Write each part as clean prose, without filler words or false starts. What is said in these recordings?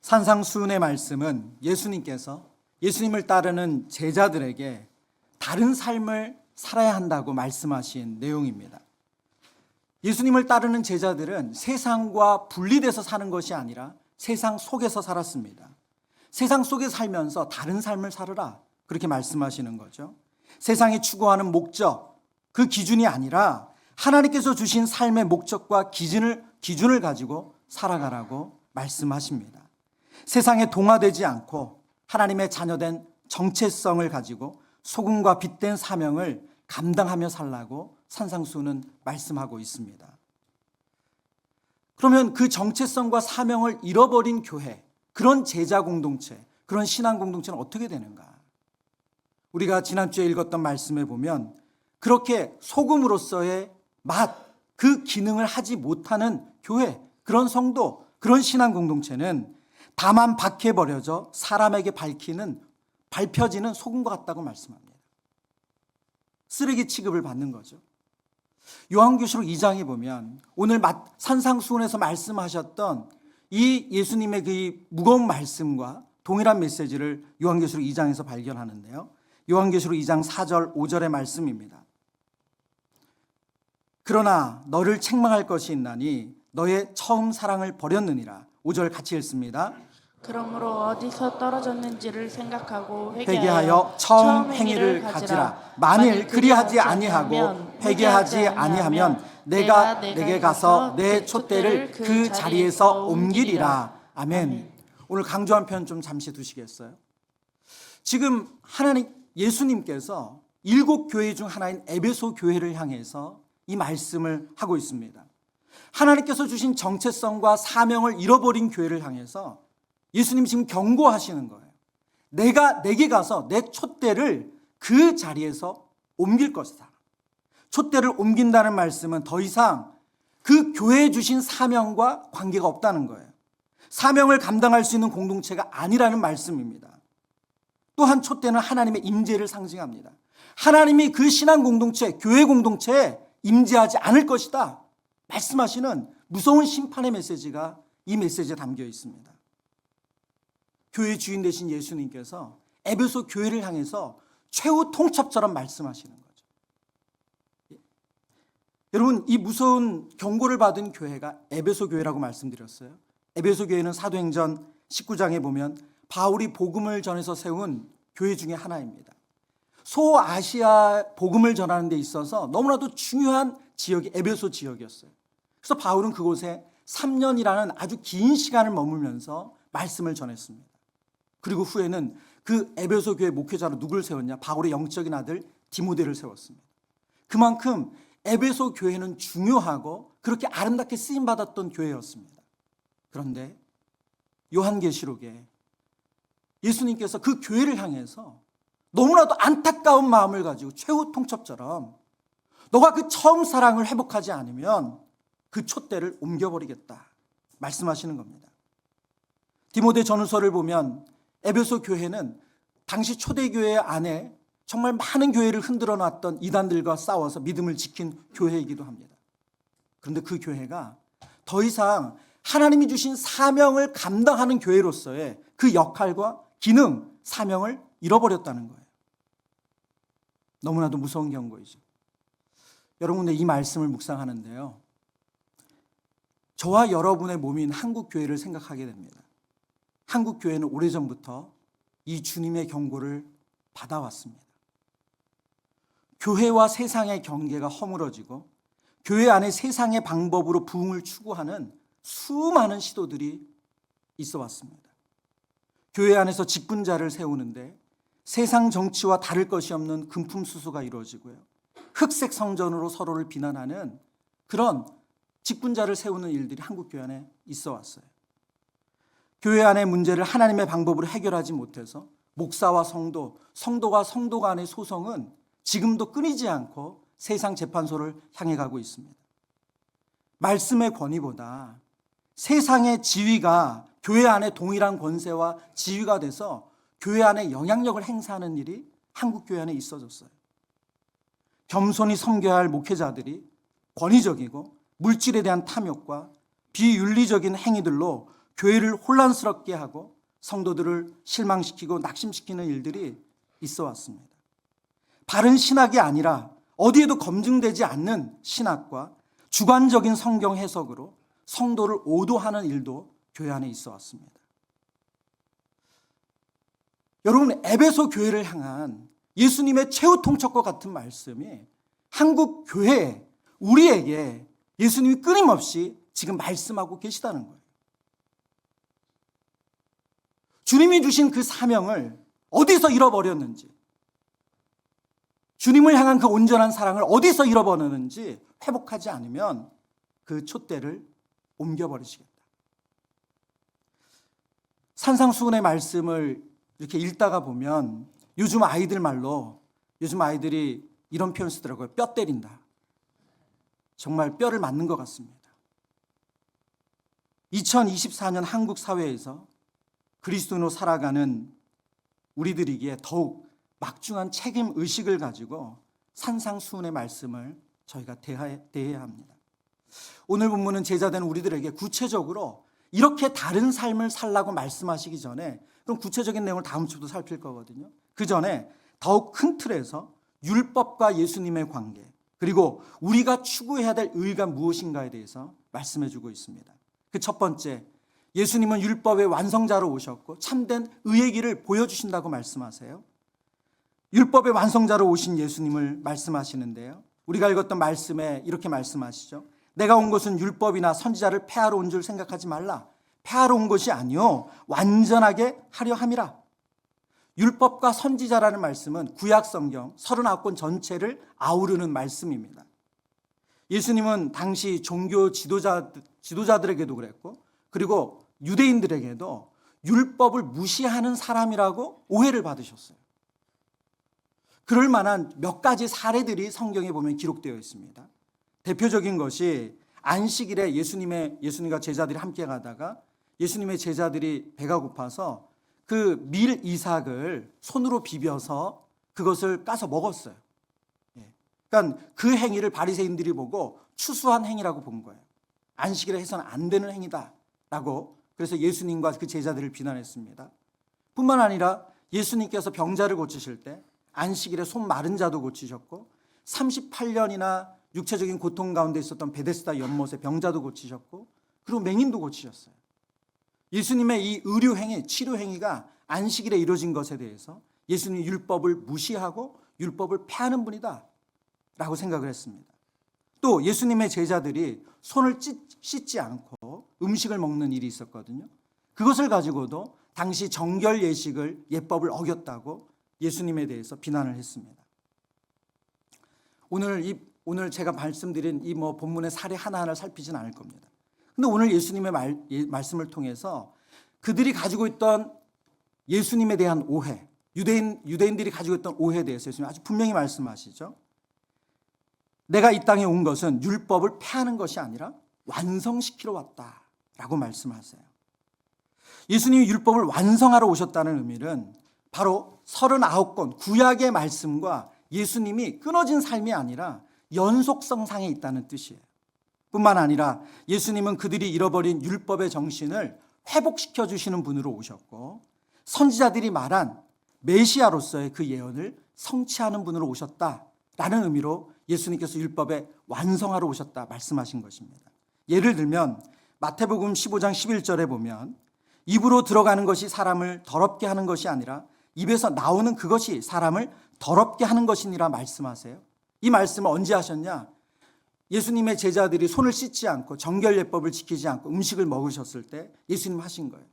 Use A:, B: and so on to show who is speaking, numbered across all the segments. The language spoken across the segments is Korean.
A: 산상수훈의 말씀은 예수님을 따르는 제자들에게 다른 삶을 살아야 한다고 말씀하신 내용입니다. 예수님을 따르는 제자들은 세상과 분리돼서 사는 것이 아니라 세상 속에서 살았습니다. 세상 속에 살면서 다른 삶을 살으라, 그렇게 말씀하시는 거죠. 세상이 추구하는 목적, 그 기준이 아니라 하나님께서 주신 삶의 목적과 기준을 가지고 살아가라고 말씀하십니다. 세상에 동화되지 않고 하나님의 자녀된 정체성을 가지고 소금과 빛된 사명을 감당하며 살라고 산상수훈은 말씀하고 있습니다. 그러면 그 정체성과 사명을 잃어버린 교회, 그런 제자 공동체, 그런 신앙 공동체는 어떻게 되는가? 우리가 지난주에 읽었던 말씀에 보면 그렇게 소금으로서의 맛, 그 기능을 하지 못하는 교회, 그런 성도, 그런 신앙 공동체는 다만 밖에 버려져 사람에게 밟혀지는 소금과 같다고 말씀합니다. 쓰레기 취급을 받는 거죠. 요한계시록 2장에 보면 오늘 산상수훈에서 말씀하셨던 이 예수님의 그 무거운 말씀과 동일한 메시지를 요한계시록 2장에서 발견하는데요. 요한계시록 2장 4절 5절의 말씀입니다. 그러나 너를 책망할 것이 있나니 너의 처음 사랑을 버렸느니라. 5절 같이 읽습니다.
B: 그러므로 어디서 떨어졌는지를 생각하고
A: 회개하여 처음 행위를 가지라. 만일 그리하지 아니하고 회개하지 아니하면 내가 내게 가서 내 촛대를 그 자리에서 옮기리라. 아멘. 오늘 강조한 편 좀 잠시 두시겠어요? 지금 예수님께서 7교회 중 하나인 에베소 교회를 향해서 이 말씀을 하고 있습니다. 하나님께서 주신 정체성과 사명을 잃어버린 교회를 향해서 예수님 지금 경고하시는 거예요. 내가 내게 가서 내 촛대를 그 자리에서 옮길 것이다. 촛대를 옮긴다는 말씀은 더 이상 그 교회에 주신 사명과 관계가 없다는 거예요. 사명을 감당할 수 있는 공동체가 아니라는 말씀입니다. 또한 촛대는 하나님의 임재를 상징합니다. 하나님이 그 신앙 공동체, 교회 공동체에 임재하지 않을 것이다 말씀하시는 무서운 심판의 메시지가 이 메시지에 담겨 있습니다. 교회 주인 되신 예수님께서 에베소 교회를 향해서 최후 통첩처럼 말씀하시는 거죠. 여러분, 이 무서운 경고를 받은 교회가 에베소 교회라고 말씀드렸어요. 에베소 교회는 사도행전 19장에 보면 바울이 복음을 전해서 세운 교회 중에 하나입니다. 소아시아 복음을 전하는 데 있어서 너무나도 중요한 지역이 에베소 지역이었어요. 그래서 바울은 그곳에 3년이라는 아주 긴 시간을 머물면서 말씀을 전했습니다. 그리고 후에는 그 에베소 교회 목회자로 누구를 세웠냐? 바울의 영적인 아들 디모데를 세웠습니다. 그만큼 에베소 교회는 중요하고 그렇게 아름답게 쓰임받았던 교회였습니다. 그런데 요한계시록에 예수님께서 그 교회를 향해서 너무나도 안타까운 마음을 가지고 최후 통첩처럼 너가 그 처음 사랑을 회복하지 않으면 그 촛대를 옮겨버리겠다 말씀하시는 겁니다. 디모데 전후서를 보면 에베소 교회는 당시 초대교회 안에 정말 많은 교회를 흔들어 놨던 이단들과 싸워서 믿음을 지킨 교회이기도 합니다. 그런데 그 교회가 더 이상 하나님이 주신 사명을 감당하는 교회로서의 그 역할과 기능, 사명을 잃어버렸다는 거예요. 너무나도 무서운 경고이죠. 여러분, 이 말씀을 묵상하는데요, 저와 여러분의 몸인 한국교회를 생각하게 됩니다. 한국교회는 오래전부터 이 주님의 경고를 받아왔습니다. 교회와 세상의 경계가 허물어지고 교회 안에 세상의 방법으로 부흥을 추구하는 수많은 시도들이 있어 왔습니다. 교회 안에서 직분자를 세우는데 세상 정치와 다를 것이 없는 금품수수가 이루어지고요, 흑색 성전으로 서로를 비난하는 그런 직분자를 세우는 일들이 한국교회 안에 있어 왔어요. 교회 안의 문제를 하나님의 방법으로 해결하지 못해서 목사와 성도가 성도 간의 소송은 지금도 끊이지 않고 세상 재판소를 향해 가고 있습니다. 말씀의 권위보다 세상의 지위가 교회 안에 동일한 권세와 지위가 돼서 교회 안에 영향력을 행사하는 일이 한국교회 안에 있어졌어요. 겸손히 섬겨야 할 목회자들이 권위적이고 물질에 대한 탐욕과 비윤리적인 행위들로 교회를 혼란스럽게 하고 성도들을 실망시키고 낙심시키는 일들이 있어 왔습니다. 바른 신학이 아니라 어디에도 검증되지 않는 신학과 주관적인 성경 해석으로 성도를 오도하는 일도 교회 안에 있어 왔습니다. 여러분, 에베소 교회를 향한 예수님의 최후 통첩과 같은 말씀이 한국 교회에, 우리에게 예수님이 끊임없이 지금 말씀하고 계시다는 거예요. 주님이 주신 그 사명을 어디서 잃어버렸는지, 주님을 향한 그 온전한 사랑을 어디서 잃어버렸는지 회복하지 않으면 그 촛대를 옮겨버리시겠다. 산상수훈의 말씀을 이렇게 읽다가 보면 요즘 아이들 말로, 요즘 아이들이 이런 표현 쓰더라고요. 뼈 때린다. 정말 뼈를 맞는 것 같습니다. 2024년 한국 사회에서 그리스도인으로 살아가는 우리들이기에 더욱 막중한 책임 의식을 가지고 산상수훈의 말씀을 저희가 대해야 합니다. 오늘 본문은 제자된 우리들에게 구체적으로 이렇게 다른 삶을 살라고 말씀하시기 전에, 그럼 구체적인 내용을 다음 주도 살필 거거든요. 그 전에 더욱 큰 틀에서 율법과 예수님의 관계, 그리고 우리가 추구해야 될 의의가 무엇인가에 대해서 말씀해 주고 있습니다. 그 첫 번째, 예수님은 율법의 완성자로 오셨고 참된 의의 길을 보여주신다고 말씀하세요. 율법의 완성자로 오신 예수님을 말씀하시는데요, 우리가 읽었던 말씀에 이렇게 말씀하시죠. 내가 온 것은 율법이나 선지자를 폐하러 온 줄 생각하지 말라. 폐하러 온 것이 아니요 완전하게 하려 함이라. 율법과 선지자라는 말씀은 구약 성경 39권 전체를 아우르는 말씀입니다. 예수님은 당시 종교 지도자들에게도 그랬고, 그리고 유대인들에게도 율법을 무시하는 사람이라고 오해를 받으셨어요. 그럴 만한 몇 가지 사례들이 성경에 보면 기록되어 있습니다. 대표적인 것이 안식일에 예수님과 제자들이 함께 가다가 예수님의 제자들이 배가 고파서 그 밀 이삭을 손으로 비벼서 그것을 까서 먹었어요. 그러니까 그 행위를 바리새인들이 보고 추수한 행위라고 본 거예요. 안식일에 해서는 안 되는 행위다라고, 그래서 예수님과 그 제자들을 비난했습니다. 뿐만 아니라 예수님께서 병자를 고치실 때 안식일에 손 마른 자도 고치셨고 38년이나 육체적인 고통 가운데 있었던 베데스다 연못의 병자도 고치셨고, 그리고 맹인도 고치셨어요. 예수님의 이 의료 행위, 치료 행위가 안식일에 이루어진 것에 대해서 예수님이 율법을 무시하고 율법을 폐하는 분이다 라고 생각을 했습니다. 또 예수님의 제자들이 손을 씻지 않고 음식을 먹는 일이 있었거든요. 그것을 가지고도 당시 정결 예식을, 예법을 어겼다고 예수님에 대해서 비난을 했습니다. 오늘 제가 말씀드린 이 본문의 사례 하나하나를 살피진 않을 겁니다. 근데 오늘 예수님의 말씀을 통해서 그들이 가지고 있던 예수님에 대한 오해, 유대인들이 가지고 있던 오해에 대해서 예수님이 아주 분명히 말씀하시죠. 내가 이 땅에 온 것은 율법을 폐하는 것이 아니라 완성시키러 왔다라고 말씀하세요. 예수님이 율법을 완성하러 오셨다는 의미는 바로 39권 구약의 말씀과 예수님이 끊어진 삶이 아니라 연속성상에 있다는 뜻이에요. 뿐만 아니라 예수님은 그들이 잃어버린 율법의 정신을 회복시켜 주시는 분으로 오셨고, 선지자들이 말한 메시아로서의 그 예언을 성취하는 분으로 오셨다라는 의미로 예수님께서 율법에 완성하러 오셨다 말씀하신 것입니다. 예를 들면 마태복음 15장 11절에 보면 입으로 들어가는 것이 사람을 더럽게 하는 것이 아니라 입에서 나오는 그것이 사람을 더럽게 하는 것이니라 말씀하세요. 이 말씀을 언제 하셨냐? 예수님의 제자들이 손을 씻지 않고 정결예법을 지키지 않고 음식을 먹으셨을 때 예수님 하신 거예요.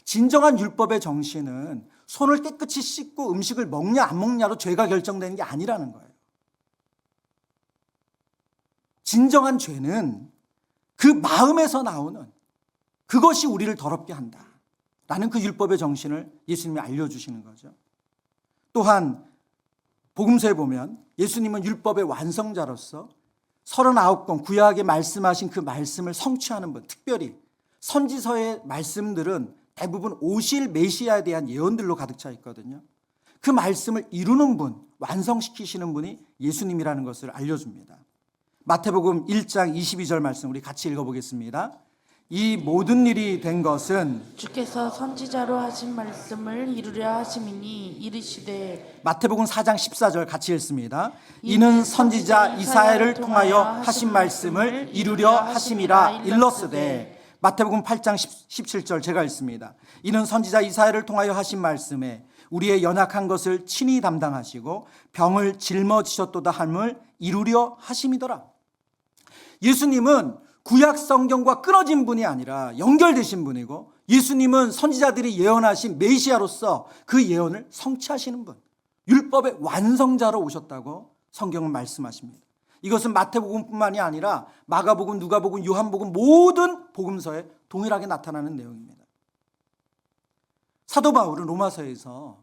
A: 진정한 율법의 정신은 손을 깨끗이 씻고 음식을 먹냐 안 먹냐로 죄가 결정되는 게 아니라는 거예요. 진정한 죄는 그 마음에서 나오는 그것이 우리를 더럽게 한다라는 그 율법의 정신을 예수님이 알려주시는 거죠. 또한 복음서에 보면 예수님은 율법의 완성자로서 39권 구약에 말씀하신 그 말씀을 성취하는 분, 특별히 선지서의 말씀들은 대부분 오실 메시아에 대한 예언들로 가득 차 있거든요. 그 말씀을 이루는 분, 완성시키시는 분이 예수님이라는 것을 알려줍니다. 마태복음 1장 22절 말씀 우리 같이 읽어보겠습니다. 이 모든 일이 된 것은
B: 주께서 선지자로 하신 말씀을 이루려 하심이니 이르시되
A: 마태복음 4장 14절 같이 읽습니다. 이는 선지자 이사야를 통하여 하신 말씀을 이루려 하심이라 일렀으되. 마태복음 8장 17절 제가 읽습니다. 이는 선지자 이사야를 통하여 하신 말씀에 우리의 연약한 것을 친히 담당하시고 병을 짊어지셨도다 함을 이루려 하심이더라. 예수님은 구약 성경과 끊어진 분이 아니라 연결되신 분이고, 예수님은 선지자들이 예언하신 메시아로서 그 예언을 성취하시는 분, 율법의 완성자로 오셨다고 성경은 말씀하십니다. 이것은 마태복음뿐만이 아니라 마가복음, 누가복음, 요한복음 모든 복음서에 동일하게 나타나는 내용입니다. 사도 바울은 로마서에서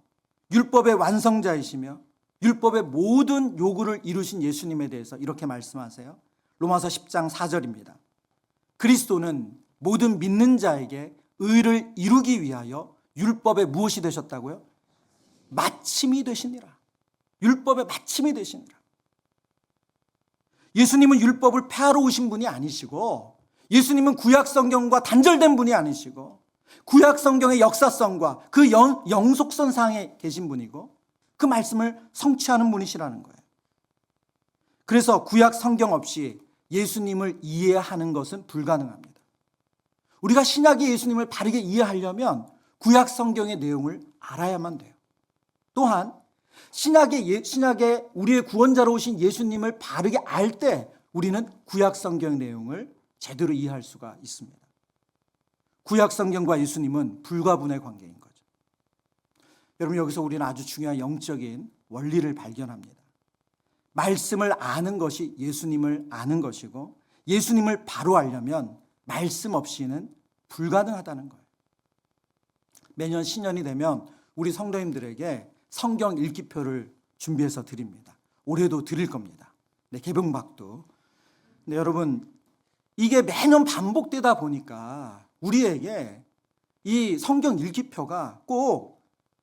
A: 율법의 완성자이시며 율법의 모든 요구를 이루신 예수님에 대해서 이렇게 말씀하세요. 로마서 10장 4절입니다. 그리스도는 모든 믿는 자에게 의를 이루기 위하여 율법의 무엇이 되셨다고요? 마침이 되시니라. 율법의 마침이 되시니라. 예수님은 율법을 폐하러 오신 분이 아니시고, 예수님은 구약 성경과 단절된 분이 아니시고, 구약 성경의 역사성과 그 영속선상에 계신 분이고, 그 말씀을 성취하는 분이시라는 거예요. 그래서 구약 성경 없이 예수님을 이해하는 것은 불가능합니다. 우리가 신약의 예수님을 바르게 이해하려면 구약 성경의 내용을 알아야만 돼요. 또한 신약의 우리의 구원자로 오신 예수님을 바르게 알 때 우리는 구약 성경 내용을 제대로 이해할 수가 있습니다. 구약 성경과 예수님은 불가분의 관계인 거죠. 여러분, 여기서 우리는 아주 중요한 영적인 원리를 발견합니다. 말씀을 아는 것이 예수님을 아는 것이고, 예수님을 바로 알려면 말씀 없이는 불가능하다는 거예요. 매년 신년이 되면 우리 성도님들에게 성경 읽기표를 준비해서 드립니다. 올해도 드릴 겁니다. 네, 개봉박도. 근데 여러분, 이게 매년 반복되다 보니까 우리에게 이 성경 읽기표가 꼭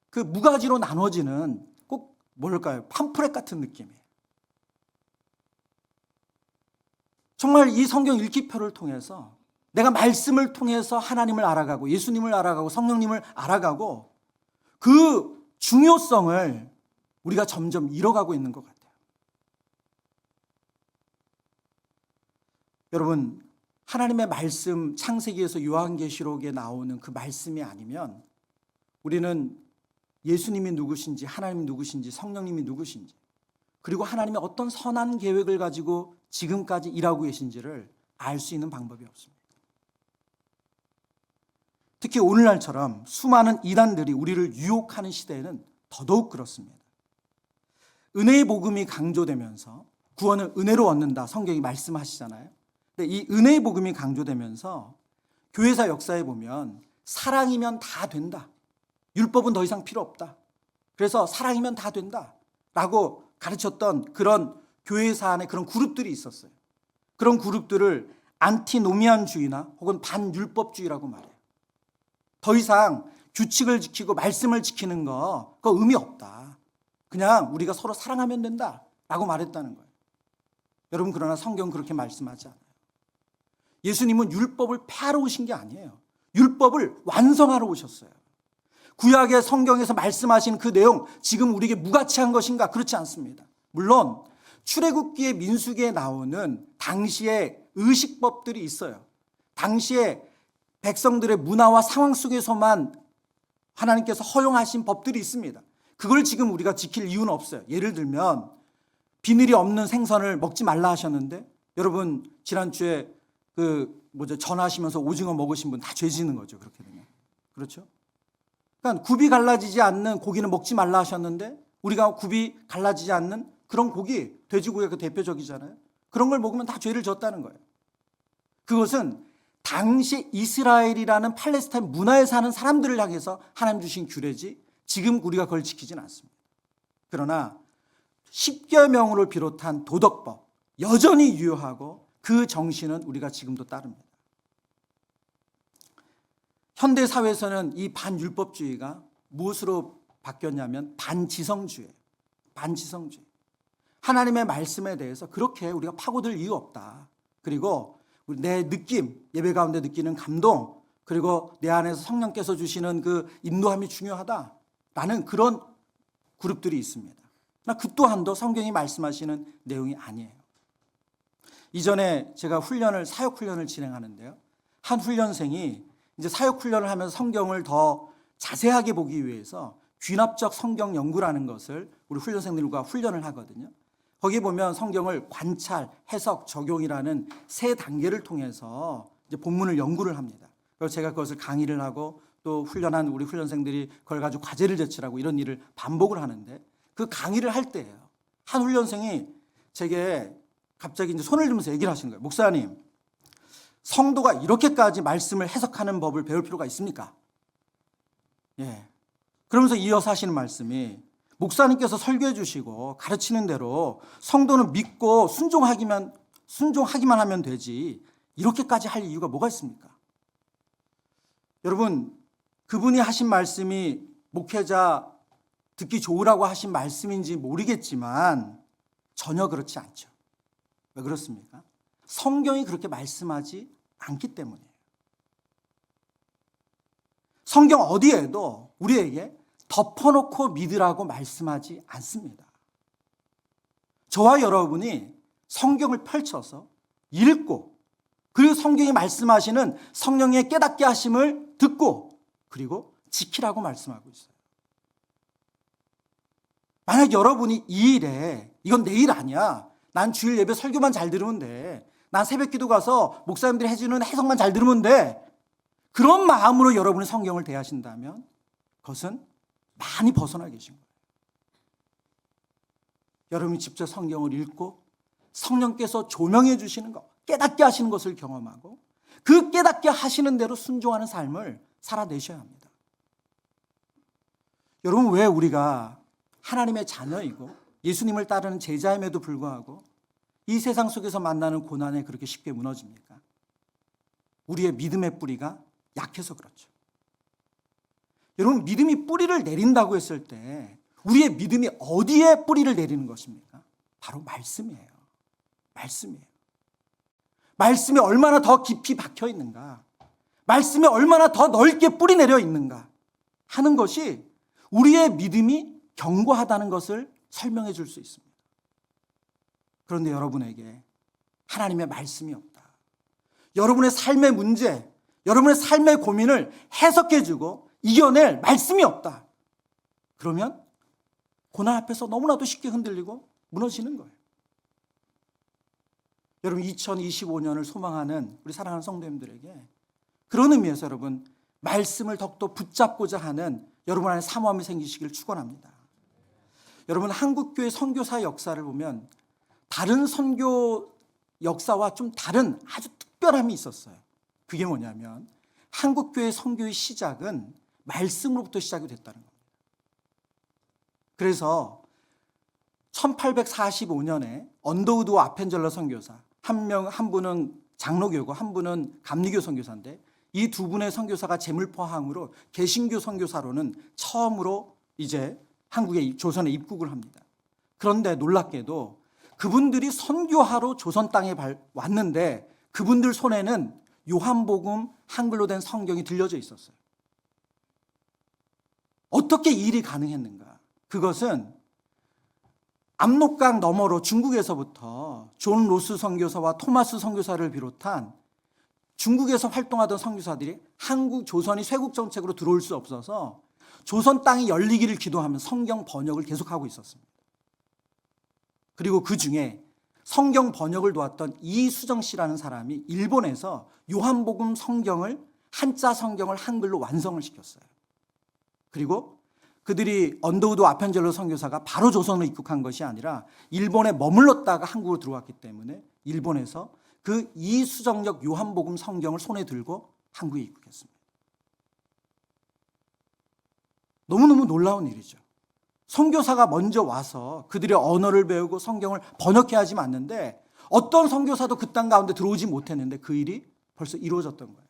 A: 그 무가지로 나눠지는 꼭 뭘까요? 팜프렛 같은 느낌이에요. 정말 이 성경 읽기표를 통해서 내가 말씀을 통해서 하나님을 알아가고 예수님을 알아가고 성령님을 알아가고 그 중요성을 우리가 점점 잃어가고 있는 것 같아요. 여러분, 하나님의 말씀, 창세기에서 요한계시록에 나오는 그 말씀이 아니면 우리는 예수님이 누구신지, 하나님이 누구신지, 성령님이 누구신지, 그리고 하나님의 어떤 선한 계획을 가지고 지금까지 일하고 계신지를 알 수 있는 방법이 없습니다. 특히 오늘날처럼 수많은 이단들이 우리를 유혹하는 시대에는 더더욱 그렇습니다. 은혜의 복음이 강조되면서 구원은 은혜로 얻는다, 성경이 말씀하시잖아요. 근데 이 은혜의 복음이 강조되면서 교회사 역사에 보면 사랑이면 다 된다, 율법은 더 이상 필요 없다, 그래서 사랑이면 다 된다 라고 가르쳤던 그런 교회사 안에 그런 그룹들이 있었어요. 그런 그룹들을 안티노미안주의나 혹은 반율법주의라고 말해요. 더 이상 규칙을 지키고 말씀을 지키는 거 그거 의미 없다, 그냥 우리가 서로 사랑하면 된다 라고 말했다는 거예요. 여러분, 그러나 성경은 그렇게 말씀하지 않아요. 예수님은 율법을 폐하러 오신 게 아니에요. 율법을 완성하러 오셨어요. 구약의 성경에서 말씀하신 그 내용 지금 우리에게 무가치한 것인가? 그렇지 않습니다. 물론 출애굽기의 민수기에 나오는 당시의 의식법들이 있어요. 당시에 백성들의 문화와 상황 속에서만 하나님께서 허용하신 법들이 있습니다. 그걸 지금 우리가 지킬 이유는 없어요. 예를 들면 비늘이 없는 생선을 먹지 말라 하셨는데, 여러분 지난주에 전하시면서 오징어 먹으신 분 다 죄 지는 거죠. 그렇게 되면. 그렇죠? 그러니까 굽이 갈라지지 않는 고기는 먹지 말라 하셨는데 우리가 굽이 갈라지지 않는 그런 고기, 돼지고기가 그 대표적이잖아요. 그런 걸 먹으면 다 죄를 졌다는 거예요. 그것은 당시 이스라엘이라는 팔레스타인 문화에 사는 사람들을 향해서 하나님 주신 규례지 지금 우리가 그걸 지키지는 않습니다. 그러나 십계명을 비롯한 도덕법 여전히 유효하고 그 정신은 우리가 지금도 따릅니다. 현대 사회에서는 이 반율법주의가 무엇으로 바뀌었냐면 반지성주의예요. 반지성주의. 하나님의 말씀에 대해서 그렇게 우리가 파고들 이유 없다. 그리고 내 느낌, 예배 가운데 느끼는 감동, 그리고 내 안에서 성령께서 주시는 그 인도함이 중요하다라는 그런 그룹들이 있습니다. 그러나 그 또한도 성경이 말씀하시는 내용이 아니에요. 이전에 제가 사역 훈련을 진행하는데요. 한 훈련생이 이제 사역 훈련을 하면서 성경을 더 자세하게 보기 위해서 귀납적 성경 연구라는 것을 우리 훈련생들과 훈련을 하거든요. 거기 보면 성경을 관찰, 해석, 적용이라는 세 단계를 통해서 이제 본문을 연구를 합니다. 그래서 제가 그것을 강의를 하고 또 훈련한 우리 훈련생들이 그걸 가지고 과제를 제출하고 이런 일을 반복을 하는데, 그 강의를 할 때예요. 한 훈련생이 제게 갑자기 이제 손을 들면서 얘기를 하시는 거예요. 목사님, 성도가 이렇게까지 말씀을 해석하는 법을 배울 필요가 있습니까? 예. 그러면서 이어서 하시는 말씀이, 목사님께서 설교해 주시고 가르치는 대로 성도는 믿고 순종하기만 하면 되지 이렇게까지 할 이유가 뭐가 있습니까? 여러분, 그분이 하신 말씀이 목회자 듣기 좋으라고 하신 말씀인지 모르겠지만 전혀 그렇지 않죠. 왜 그렇습니까? 성경이 그렇게 말씀하지 않기 때문이에요. 성경 어디에도 우리에게 덮어놓고 믿으라고 말씀하지 않습니다. 저와 여러분이 성경을 펼쳐서 읽고, 그리고 성경이 말씀하시는 성령의 깨닫게 하심을 듣고, 그리고 지키라고 말씀하고 있어요. 만약 여러분이 이 일에 이건 내 일 아니야, 난 주일 예배 설교만 잘 들으면 돼, 난 새벽 기도 가서 목사님들이 해주는 해석만 잘 들으면 돼, 그런 마음으로 여러분이 성경을 대하신다면 그것은 많이 벗어나 계신 거예요. 여러분이 직접 성경을 읽고 성령께서 조명해 주시는 것, 깨닫게 하시는 것을 경험하고 그 깨닫게 하시는 대로 순종하는 삶을 살아내셔야 합니다. 여러분, 왜 우리가 하나님의 자녀이고 예수님을 따르는 제자임에도 불구하고 이 세상 속에서 만나는 고난에 그렇게 쉽게 무너집니까? 우리의 믿음의 뿌리가 약해서 그렇죠. 여러분, 믿음이 뿌리를 내린다고 했을 때 우리의 믿음이 어디에 뿌리를 내리는 것입니까? 바로 말씀이에요. 말씀이에요. 말씀이 얼마나 더 깊이 박혀 있는가, 말씀이 얼마나 더 넓게 뿌리 내려 있는가 하는 것이 우리의 믿음이 견고하다는 것을 설명해 줄 수 있습니다. 그런데 여러분에게 하나님의 말씀이 없다, 여러분의 삶의 문제, 여러분의 삶의 고민을 해석해 주고 이겨낼 말씀이 없다, 그러면 고난 앞에서 너무나도 쉽게 흔들리고 무너지는 거예요. 여러분, 2025년을 소망하는 우리 사랑하는 성도님들에게 그런 의미에서 여러분, 말씀을 더욱더 붙잡고자 하는 여러분 안에 사모함이 생기시길 축원합니다. 여러분, 한국교회 선교사 역사를 보면 다른 선교 역사와 좀 다른 아주 특별함이 있었어요. 그게 뭐냐면 한국교회 선교의 시작은 말씀으로부터 시작이 됐다는 겁니다. 그래서 1845년에 언더우드 아펜젤러 선교사, 한 분은 장로교고 한 분은 감리교 선교사인데, 이 두 분의 선교사가 재물포항으로 개신교 선교사로는 처음으로 이제 한국에, 조선에 입국을 합니다. 그런데 놀랍게도 그분들이 선교하러 조선 땅에 왔는데 그분들 손에는 요한복음 한글로 된 성경이 들려져 있었어요. 어떻게 이 일이 가능했는가? 그것은 압록강 너머로 중국에서부터 존 로스 선교사와 토마스 선교사를 비롯한 중국에서 활동하던 선교사들이 한국, 조선이 쇄국 정책으로 들어올 수 없어서 조선 땅이 열리기를 기도하며 성경 번역을 계속하고 있었습니다. 그리고 그 중에 성경 번역을 도왔던 이수정 씨라는 사람이 일본에서 요한복음 성경을, 한자 성경을 한글로 완성을 시켰어요. 그리고 그들이 언더우드 아펜젤러 선교사가 바로 조선으로 입국한 것이 아니라 일본에 머물렀다가 한국으로 들어왔기 때문에 일본에서 그 이수정역 요한복음 성경을 손에 들고 한국에 입국했습니다. 너무너무 놀라운 일이죠. 선교사가 먼저 와서 그들의 언어를 배우고 성경을 번역해야 하지 않는데 어떤 선교사도 그 땅 가운데 들어오지 못했는데 그 일이 벌써 이루어졌던 거예요.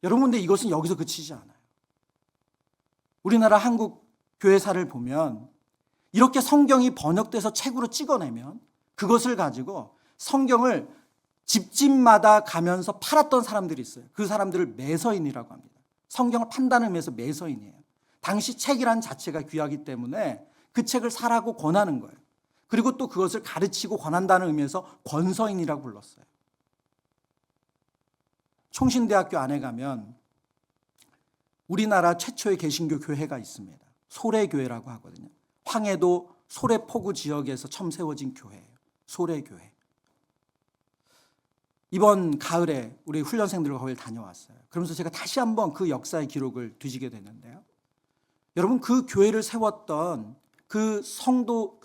A: 여러분, 근데 이것은 여기서 그치지 않아요. 우리나라 한국 교회사를 보면 이렇게 성경이 번역돼서 책으로 찍어내면 그것을 가지고 성경을 집집마다 가면서 팔았던 사람들이 있어요. 그 사람들을 매서인이라고 합니다. 성경을 판다는 의미에서 매서인이에요. 당시 책이란 자체가 귀하기 때문에 그 책을 사라고 권하는 거예요. 그리고 또 그것을 가르치고 권한다는 의미에서 권서인이라고 불렀어요. 총신대학교 안에 가면 우리나라 최초의 개신교 교회가 있습니다. 소래교회라고 하거든요. 황해도 소래포구 지역에서 처음 세워진 교회예요. 소래교회. 이번 가을에 우리 훈련생들과 거기를 다녀왔어요. 그러면서 제가 다시 한번 그 역사의 기록을 뒤지게 됐는데요. 여러분, 그 교회를 세웠던 그 성도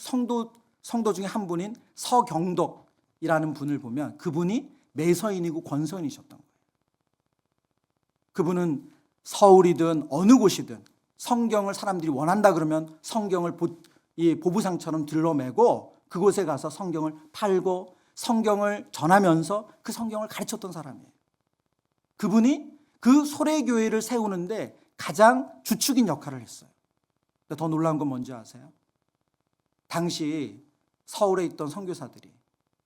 A: 중에 한 분인 서경덕이라는 분을 보면 그분이 매서인이고 권서인이셨던 거예요. 그분은 서울이든 어느 곳이든 성경을 사람들이 원한다 그러면 성경을 보부상처럼 들러매고 그곳에 가서 성경을 팔고 성경을 전하면서 그 성경을 가르쳤던 사람이에요. 그분이 그 소래교회를 세우는데 가장 주축인 역할을 했어요. 더 놀라운 건 뭔지 아세요? 당시 서울에 있던 선교사들이,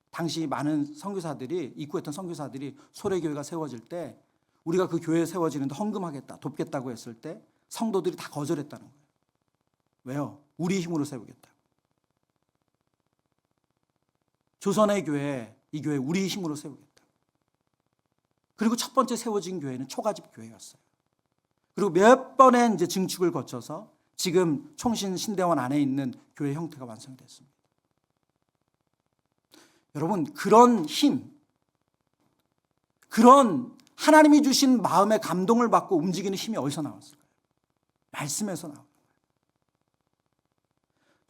A: 당시 많은 선교사들이, 입구했던 선교사들이 소래교회가 세워질 때 우리가 그 교회 세워지는데 헌금하겠다, 돕겠다고 했을 때 성도들이 다 거절했다는 거예요. 왜요? 우리 힘으로 세우겠다. 조선의 교회, 이 교회 우리 힘으로 세우겠다. 그리고 첫 번째 세워진 교회는 초가집 교회였어요. 그리고 몇 번의 이제 증축을 거쳐서 지금 총신 신대원 안에 있는 교회 형태가 완성됐습니다. 여러분, 그런 힘, 그런 하나님이 주신 마음의 감동을 받고 움직이는 힘이 어디서 나왔을까요? 말씀에서 나옵니다.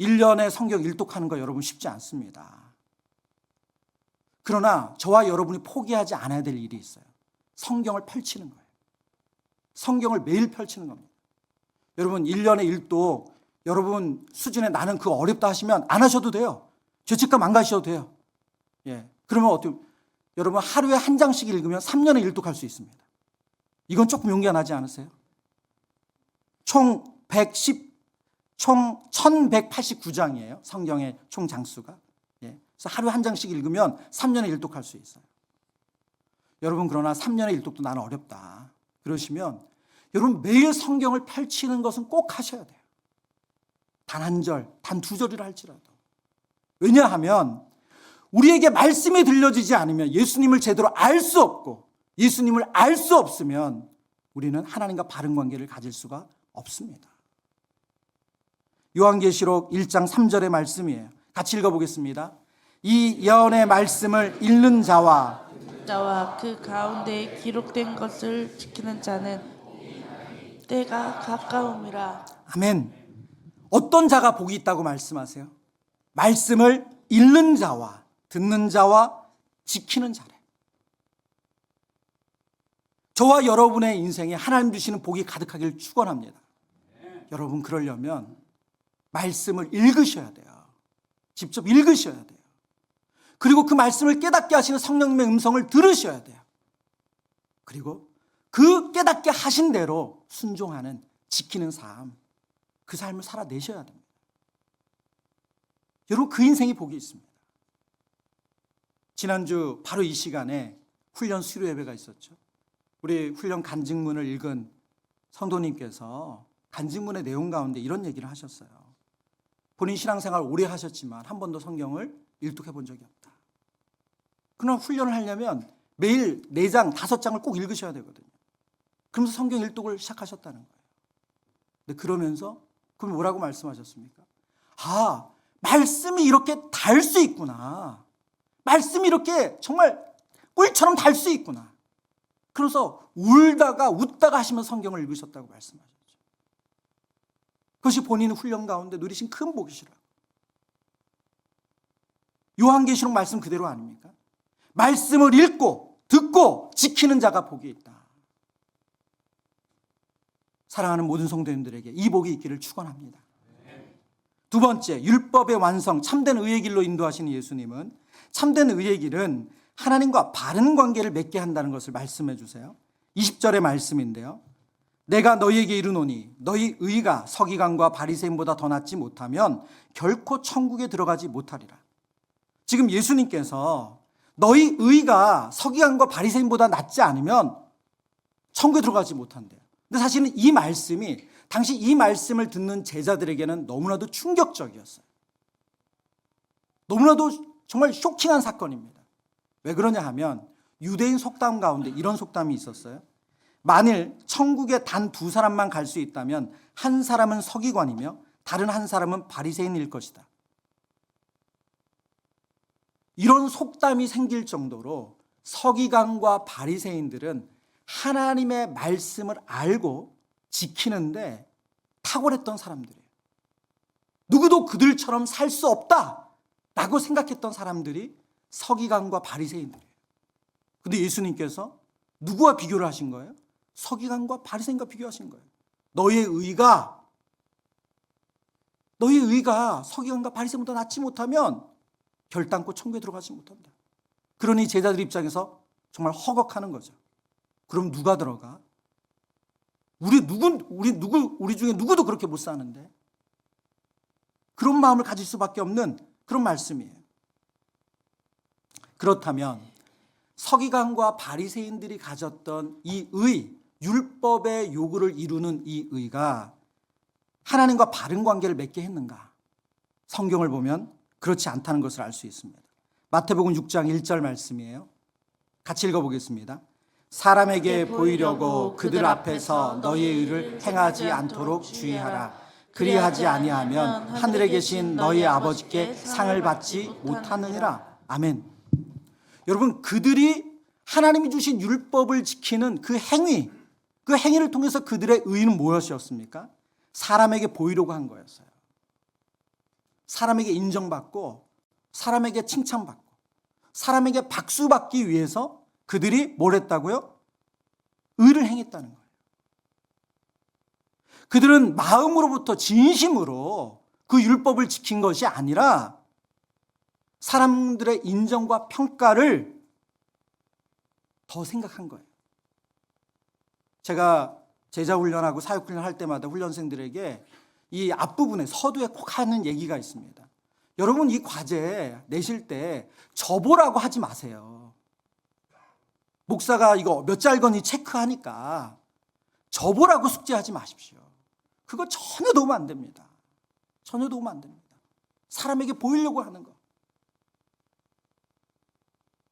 A: 1년에 성경 일독하는 거 여러분 쉽지 않습니다. 그러나 저와 여러분이 포기하지 않아야 될 일이 있어요. 성경을 펼치는 거예요. 성경을 매일 펼치는 겁니다. 여러분, 1년에 일독 여러분 수준에 나는 그거 어렵다 하시면 안 하셔도 돼요. 죄책감 안 가셔도 돼요. 예. 그러면 어떻게, 여러분 하루에 한 장씩 읽으면 3년에 일독할 수 있습니다. 이건 조금 용기가 나지 않으세요? 총 1189장이에요. 성경의 총 장수가. 예. 그래서 하루에 한 장씩 읽으면 3년에 일독할 수 있어요. 여러분, 그러나 3년에 일독도 나는 어렵다 그러시면 여러분 매일 성경을 펼치는 것은 꼭 하셔야 돼요. 단 한 절, 단 두 절이라 할지라도. 왜냐하면 우리에게 말씀이 들려지지 않으면 예수님을 제대로 알 수 없고 예수님을 알 수 없으면 우리는 하나님과 바른 관계를 가질 수가 없습니다. 요한계시록 1장 3절의 말씀이에요. 같이 읽어보겠습니다. 이 예언의 말씀을 읽는 자와
B: 그 가운데 기록된 것을 지키는 자는 때가 가까움이라.
A: 아멘. 어떤 자가 복이 있다고 말씀하세요? 말씀을 읽는 자와 듣는 자와 지키는 자래. 저와 여러분의 인생에 하나님 주시는 복이 가득하기를 축원합니다. 여러분, 그러려면 말씀을 읽으셔야 돼요. 직접 읽으셔야 돼요. 그리고 그 말씀을 깨닫게 하시는 성령님의 음성을 들으셔야 돼요. 그리고 그 깨닫게 하신 대로 순종하는, 지키는 삶, 그 삶을 살아내셔야 됩니다. 여러분, 그 인생이 복이 있습니다. 지난주 바로 이 시간에 훈련 수료 예배가 있었죠. 우리 훈련 간증문을 읽은 성도님께서 간증문의 내용 가운데 이런 얘기를 하셨어요. 본인 신앙생활 오래 하셨지만 한 번도 성경을 일독해 본 적이 없다. 그러나 훈련을 하려면 매일 4장, 5장을 꼭 읽으셔야 되거든요. 그러면서 성경 일독을 시작하셨다는 거예요. 근데 그러면서 그럼 뭐라고 말씀하셨습니까? 아, 말씀이 이렇게 달 수 있구나. 말씀이 이렇게 정말 꿀처럼 달 수 있구나. 그래서 울다가 웃다가 하시면서 성경을 읽으셨다고 말씀하셨죠. 그것이 본인 훈련 가운데 누리신 큰 복이시라고. 요한계시록 말씀 그대로 아닙니까? 말씀을 읽고 듣고 지키는 자가 복이 있다. 사랑하는 모든 성도님들에게 이 복이 있기를 축원합니다. 두 번째, 율법의 완성, 참된 의의 길로 인도하시는 예수님은 참된 의의 길은 하나님과 바른 관계를 맺게 한다는 것을 말씀해 주세요. 20절의 말씀인데요. 내가 너희에게 이르노니 너희 의가 서기관과 바리새인보다 더 낫지 못하면 결코 천국에 들어가지 못하리라. 지금 예수님께서 너희 의가 서기관과 바리새인보다 낫지 않으면 천국에 들어가지 못한대요. 근데 사실은 이 말씀이 당시 이 말씀을 듣는 제자들에게는 너무나도 충격적이었어요. 너무나도 정말 쇼킹한 사건입니다. 왜 그러냐 하면 유대인 속담 가운데 이런 속담이 있었어요. 만일 천국에 단 두 사람만 갈 수 있다면 한 사람은 서기관이며 다른 한 사람은 바리새인일 것이다. 이런 속담이 생길 정도로 서기관과 바리새인들은 하나님의 말씀을 알고 지키는데 탁월했던 사람들이에요. 누구도 그들처럼 살 수 없다라고 생각했던 사람들이 서기관과 바리새인들이에요. 근데 예수님께서 누구와 비교를 하신 거예요? 서기관과 바리새인과 비교하신 거예요. 너희의 의가 서기관과 바리새인보다 낫지 못하면 결단코 천국에 들어가지 못한다. 그러니 제자들 입장에서 정말 허걱하는 거죠. 그럼 누가 들어가? 우리 중에 누구도 그렇게 못 사는데. 그런 마음을 가질 수밖에 없는 그런 말씀이에요. 그렇다면 서기관과 바리새인들이 가졌던 이 의, 율법의 요구를 이루는 이 의가 하나님과 바른 관계를 맺게 했는가? 성경을 보면 그렇지 않다는 것을 알 수 있습니다. 마태복음 6장 1절 말씀이에요. 같이 읽어보겠습니다. 사람에게 보이려고 그들 앞에서 너희의 의를 행하지 않도록 주의하라. 그리하지 아니하면 하늘에 계신 너희 아버지께 상을 받지 못하느니라. 아멘. 여러분, 그들이 하나님이 주신 율법을 지키는 그 행위를 통해서 그들의 의는 무엇이었습니까? 사람에게 보이려고 한 거였어요. 사람에게 인정받고, 사람에게 칭찬받고, 사람에게 박수받기 위해서 그들이 뭘 했다고요? 의를 행했다는 거예요. 그들은 마음으로부터 진심으로 그 율법을 지킨 것이 아니라 사람들의 인정과 평가를 더 생각한 거예요. 제가 제자훈련하고 사역훈련 할 때마다 훈련생들에게 이 앞부분에 서두에 꼭 하는 얘기가 있습니다. 여러분, 이 과제 내실 때 저보라고 하지 마세요. 목사가 이거 몇 잘 건지 체크하니까 저보라고 숙제하지 마십시오. 그거 전혀 도움 안 됩니다. 전혀 도움 안 됩니다. 사람에게 보이려고 하는 거.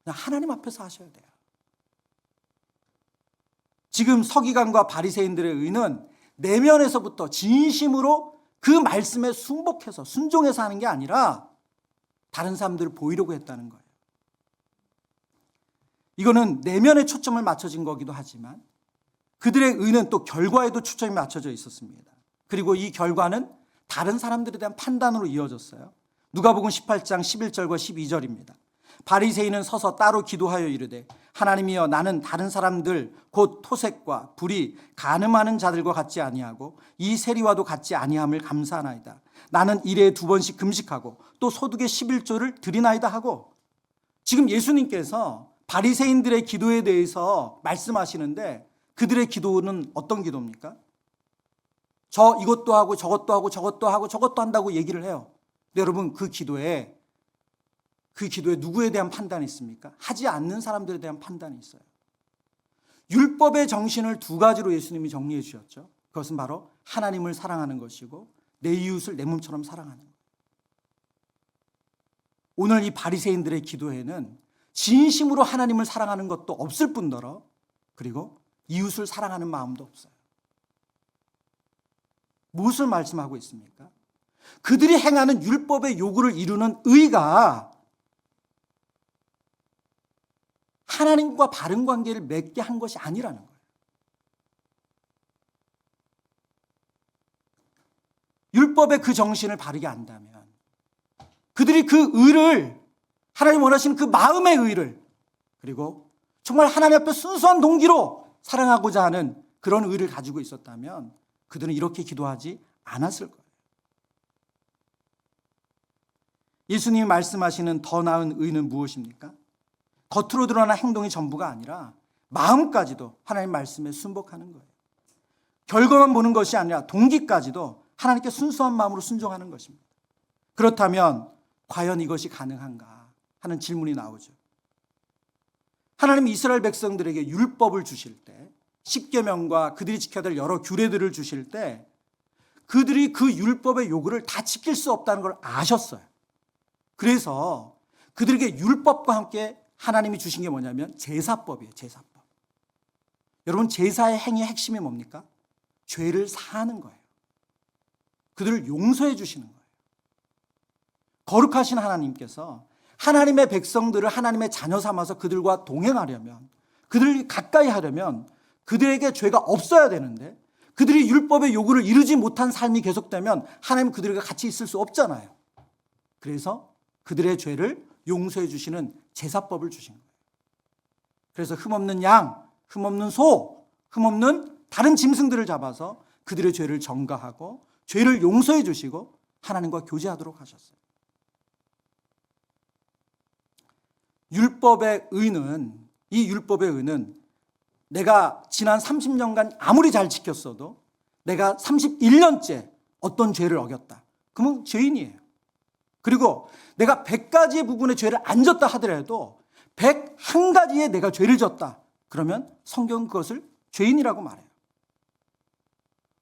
A: 그냥 하나님 앞에서 하셔야 돼요. 지금 서기관과 바리새인들의 의는 내면에서부터 진심으로 그 말씀에 순복해서 순종해서 하는 게 아니라 다른 사람들을 보이려고 했다는 거예요. 이거는 내면에 초점을 맞춰진 거기도 하지만 그들의 의는 또 결과에도 초점이 맞춰져 있었습니다. 그리고 이 결과는 다른 사람들에 대한 판단으로 이어졌어요. 누가복음 18장 11절과 12절입니다. 바리새인은 서서 따로 기도하여 이르되 하나님이여, 나는 다른 사람들 곧 토색과 불의 간음하는 자들과 같지 아니하고 이 세리와도 같지 아니함을 감사하나이다. 나는 일에 2번씩 금식하고 또 소득의 11조를 드리나이다 하고, 지금 예수님께서 바리새인들의 기도에 대해서 말씀하시는데 그들의 기도는 어떤 기도입니까? 저 이것도 하고 저것도 하고 저것도 하고 저것도 한다고 얘기를 해요. 근데 여러분, 그 기도에 누구에 대한 판단이 있습니까? 하지 않는 사람들에 대한 판단이 있어요. 율법의 정신을 두 가지로 예수님이 정리해 주셨죠. 그것은 바로 하나님을 사랑하는 것이고 내 이웃을 내 몸처럼 사랑하는 것. 오늘 이 바리새인들의 기도에는 진심으로 하나님을 사랑하는 것도 없을 뿐더러 그리고 이웃을 사랑하는 마음도 없어요. 무엇을 말씀하고 있습니까? 그들이 행하는 율법의 요구를 이루는 의가 하나님과 바른 관계를 맺게 한 것이 아니라는 거예요. 율법의 그 정신을 바르게 안다면 그들이 그 의를, 하나님 원하시는 그 마음의 의를, 그리고 정말 하나님 앞에 순수한 동기로 사랑하고자 하는 그런 의를 가지고 있었다면 그들은 이렇게 기도하지 않았을 거예요. 예수님이 말씀하시는 더 나은 의는 무엇입니까? 겉으로 드러나는 행동이 전부가 아니라 마음까지도 하나님 말씀에 순복하는 거예요. 결과만 보는 것이 아니라 동기까지도 하나님께 순수한 마음으로 순종하는 것입니다. 그렇다면 과연 이것이 가능한가 하는 질문이 나오죠. 하나님이 이스라엘 백성들에게 율법을 주실 때, 십계명과 그들이 지켜야 될 여러 규례들을 주실 때 그들이 그 율법의 요구를 다 지킬 수 없다는 걸 아셨어요. 그래서 그들에게 율법과 함께 하나님이 주신 게 뭐냐면 제사법이에요. 제사법. 여러분, 제사의 행위의 핵심이 뭡니까? 죄를 사하는 거예요. 그들을 용서해 주시는 거예요. 거룩하신 하나님께서 하나님의 백성들을 하나님의 자녀 삼아서 그들과 동행하려면, 그들을 가까이 하려면 그들에게 죄가 없어야 되는데, 그들이 율법의 요구를 이루지 못한 삶이 계속되면 하나님은 그들과 같이 있을 수 없잖아요. 그래서 그들의 죄를 용서해 주시는 제사법을 주신 거예요. 그래서 흠없는 양, 흠없는 소, 흠없는 다른 짐승들을 잡아서 그들의 죄를 전가하고 죄를 용서해 주시고 하나님과 교제하도록 하셨어요. 율법의 의는, 이 율법의 의는 내가 지난 30년간 아무리 잘 지켰어도 내가 31년째 어떤 죄를 어겼다. 그러면 죄인이에요. 그리고 내가 100가지의 부분의 죄를 안 졌다 하더라도 101가지의 내가 죄를 졌다. 그러면 성경은 그것을 죄인이라고 말해요.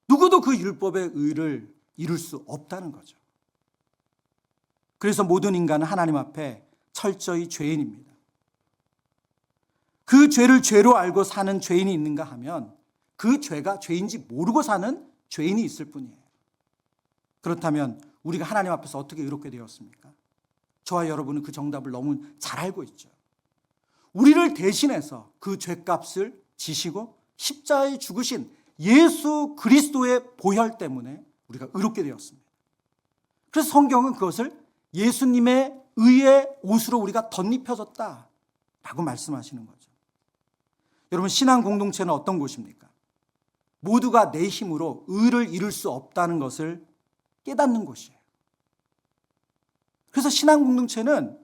A: 누구도 그 율법의 의를 이룰 수 없다는 거죠. 그래서 모든 인간은 하나님 앞에 철저히 죄인입니다. 그 죄를 죄로 알고 사는 죄인이 있는가 하면 그 죄가 죄인지 모르고 사는 죄인이 있을 뿐이에요. 그렇다면 우리가 하나님 앞에서 어떻게 의롭게 되었습니까? 저와 여러분은 그 정답을 너무 잘 알고 있죠. 우리를 대신해서 그 죄값을 지시고 십자가에 죽으신 예수 그리스도의 보혈 때문에 우리가 의롭게 되었습니다. 그래서 성경은 그것을 예수님의 의의 옷으로 우리가 덧입혀졌다라고 말씀하시는 거죠. 여러분, 신앙 공동체는 어떤 곳입니까? 모두가 내 힘으로 의를 이룰 수 없다는 것을 깨닫는 곳이에요. 그래서 신앙 공동체는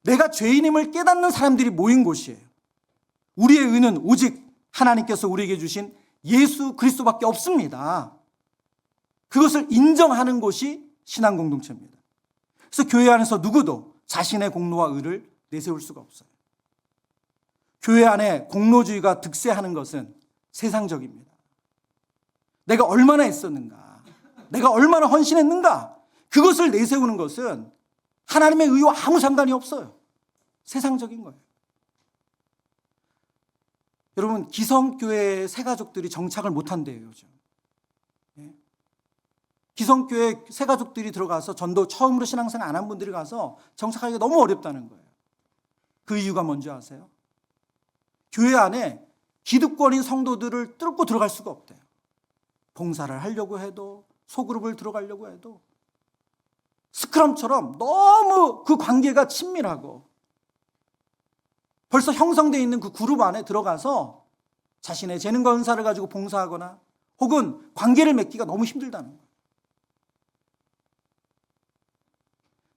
A: 내가 죄인임을 깨닫는 사람들이 모인 곳이에요. 우리의 의는 오직 하나님께서 우리에게 주신 예수 그리스도밖에 없습니다. 그것을 인정하는 곳이 신앙 공동체입니다. 그래서 교회 안에서 누구도 자신의 공로와 의를 내세울 수가 없어요. 교회 안에 공로주의가 득세하는 것은 세상적입니다. 내가 얼마나 애썼는가, 내가 얼마나 헌신했는가, 그것을 내세우는 것은 하나님의 의와 아무 상관이 없어요. 세상적인 거예요. 여러분, 기성교회 새가족들이 정착을 못한대요, 요즘. 기성교회 새가족들이 들어가서 전도 처음으로 신앙생활 안 한 분들이 가서 정착하기가 너무 어렵다는 거예요. 그 이유가 뭔지 아세요? 교회 안에 기득권인 성도들을 뚫고 들어갈 수가 없대요. 봉사를 하려고 해도, 소그룹을 들어가려고 해도 스크럼처럼 너무 그 관계가 친밀하고 벌써 형성되어 있는 그 그룹 안에 들어가서 자신의 재능과 은사를 가지고 봉사하거나 혹은 관계를 맺기가 너무 힘들다는 거예요.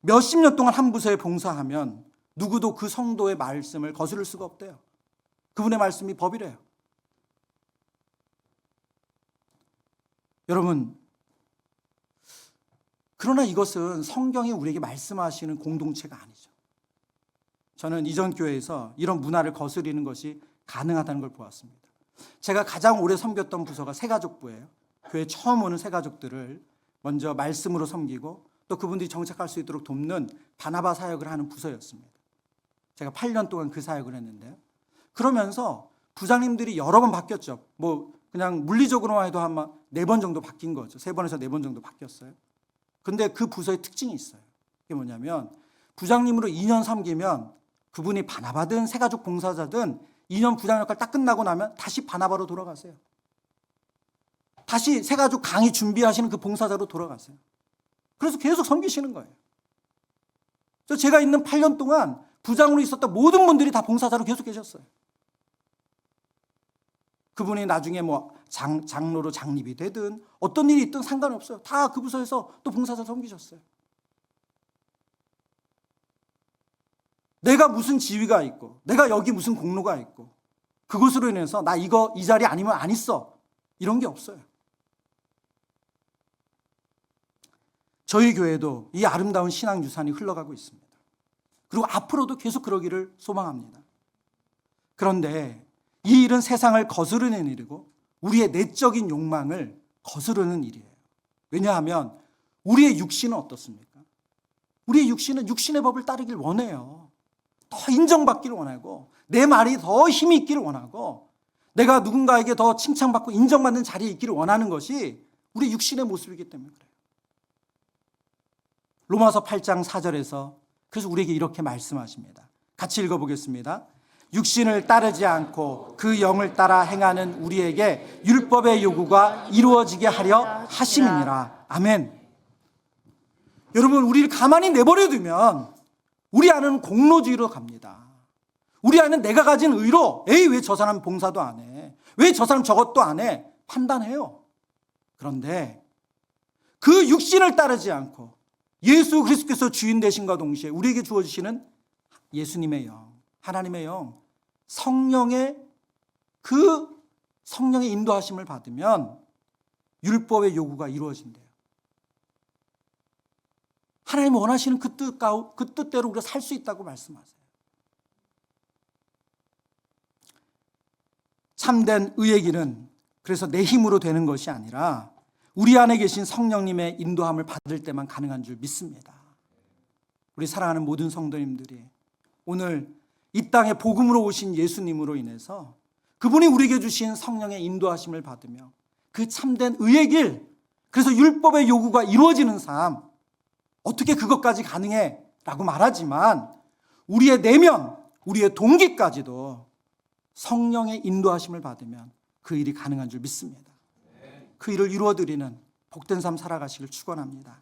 A: 몇십 년 동안 한 부서에 봉사하면 누구도 그 성도의 말씀을 거스를 수가 없대요. 그분의 말씀이 법이래요. 여러분, 그러나 이것은 성경이 우리에게 말씀하시는 공동체가 아니죠. 저는 이전 교회에서 이런 문화를 거스리는 것이 가능하다는 걸 보았습니다. 제가 가장 오래 섬겼던 부서가 새가족부예요. 교회 처음 오는 새가족들을 먼저 말씀으로 섬기고 또 그분들이 정착할 수 있도록 돕는 바나바 사역을 하는 부서였습니다. 제가 8년 동안 그 사역을 했는데요. 그러면서 부장님들이 여러 번 바뀌었죠. 뭐 그냥 물리적으로만 해도 한 4번 정도 바뀐 거죠. 3번에서 4번 정도 바뀌었어요. 근데 그 부서의 특징이 있어요. 그게 뭐냐면 부장님으로 2년 섬기면 그분이 바나바든 새가족 봉사자든 2년 부장 역할 딱 끝나고 나면 다시 바나바로 돌아가세요. 다시 새가족 강의 준비하시는 그 봉사자로 돌아가세요. 그래서 계속 섬기시는 거예요. 그래서 제가 있는 8년 동안 부장으로 있었던 모든 분들이 다 봉사자로 계속 계셨어요. 그분이 나중에 뭐 장로로 장립이 되든 어떤 일이 있든 상관없어요. 다 그 부서에서 또 봉사자 섬기셨어요. 내가 무슨 지위가 있고 내가 여기 무슨 공로가 있고 그것으로 인해서 나 이 자리 아니면 안 있어, 이런 게 없어요. 저희 교회도 이 아름다운 신앙 유산이 흘러가고 있습니다. 그리고 앞으로도 계속 그러기를 소망합니다. 그런데 이 일은 세상을 거스르는 일이고 우리의 내적인 욕망을 거스르는 일이에요. 왜냐하면 우리의 육신은 어떻습니까? 우리의 육신은 육신의 법을 따르길 원해요. 더 인정받기를 원하고 내 말이 더 힘이 있기를 원하고 내가 누군가에게 더 칭찬받고 인정받는 자리에 있기를 원하는 것이 우리 육신의 모습이기 때문에 그래요. 로마서 8장 4절에서 그래서 우리에게 이렇게 말씀하십니다. 같이 읽어보겠습니다. 육신을 따르지 않고 그 영을 따라 행하는 우리에게 율법의 요구가 이루어지게 하려 하심이니라. 아멘. 여러분, 우리를 가만히 내버려 두면 우리 안은 공로주의로 갑니다. 우리 안은 내가 가진 의로 에이 왜 저 사람 봉사도 안 해? 왜 저 사람 저것도 안 해? 판단해요. 그런데 그 육신을 따르지 않고 예수 그리스도께서 주인 되신과 동시에 우리에게 주어주시는 예수님의 영, 하나님의 영, 성령의 인도하심을 받으면 율법의 요구가 이루어진대요. 하나님 원하시는 그 뜻대로 우리가 살 수 있다고 말씀하세요. 참된 의의 길은 그래서 내 힘으로 되는 것이 아니라 우리 안에 계신 성령님의 인도함을 받을 때만 가능한 줄 믿습니다. 우리 사랑하는 모든 성도님들이 오늘 이 땅에 복음으로 오신 예수님으로 인해서 그분이 우리에게 주신 성령의 인도하심을 받으며 그 참된 의의 길, 그래서 율법의 요구가 이루어지는 삶, 어떻게 그것까지 가능해? 라고 말하지만 우리의 내면, 우리의 동기까지도 성령의 인도하심을 받으면 그 일이 가능한 줄 믿습니다. 그 일을 이루어드리는 복된 삶 살아가시길 축원합니다.